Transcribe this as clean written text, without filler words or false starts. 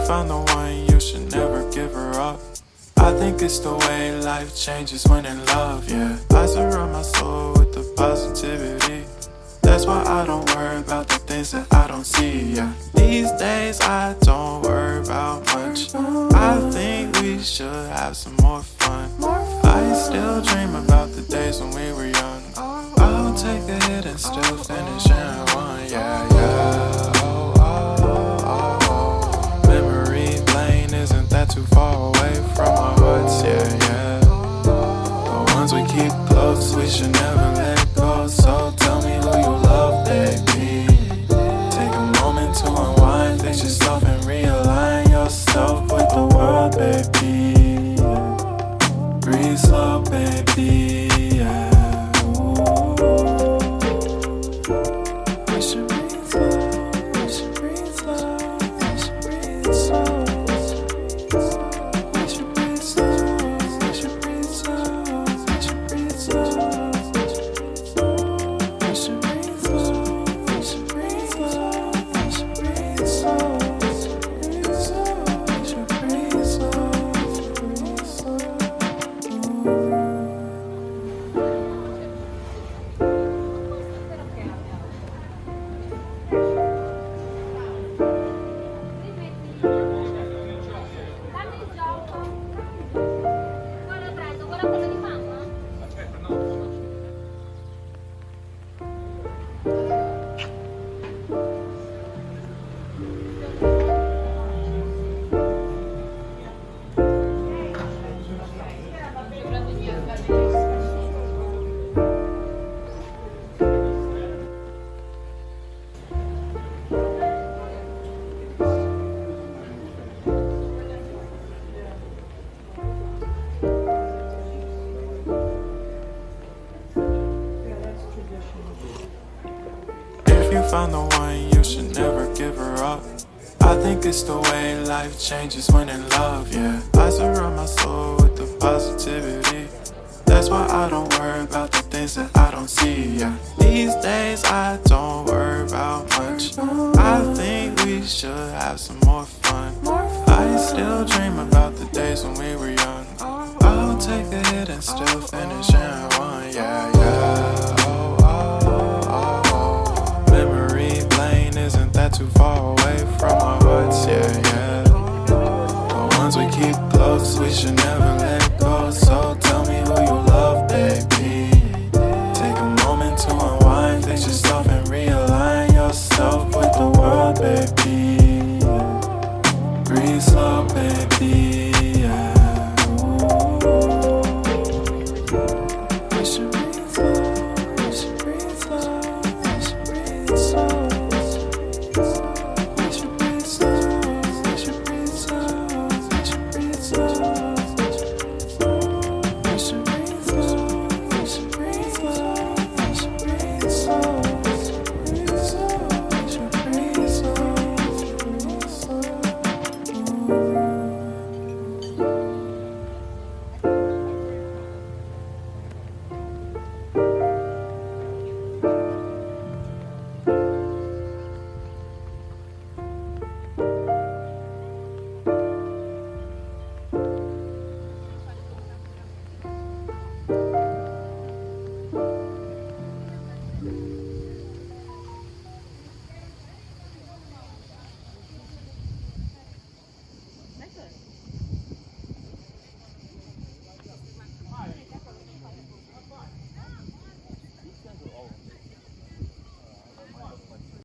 found the one, you should never give her up. I think it's the way life changes when in love, yeah. I surround my soul with the positivity. That's why I don't worry about the things that I don't see, yeah. These days I don't worry about much. I think we should have some more fun. I still dream about the days when we were young. I'll take a hit and still finish in one, yeah, yeah. Memory lane, isn't that too far away from our hearts, yeah, yeah. The ones we keep close, we should never let go. So tell me who you love, baby. Take a moment to unwind, fix yourself and realign yourself with the world, baby. Breathe slow, baby, yeah. We should breathe slow, we should breathe slow, we should breathe slow. We should breathe slow, we should breathe slow, we should breathe slow. We should breathe slow, we should breathe slow, we should breathe slow. We should breathe slow, breathe slow. If you found the one, you should never give her up. I think it's the way life changes when in love, yeah. I surround my soul with the positivity. That's why I don't worry about the things that I don't see, yeah. These days I don't worry about much. I think we should have some more fun. I still dream about the days when we were young. I'll take a hit and still finish in one, yeah, yeah.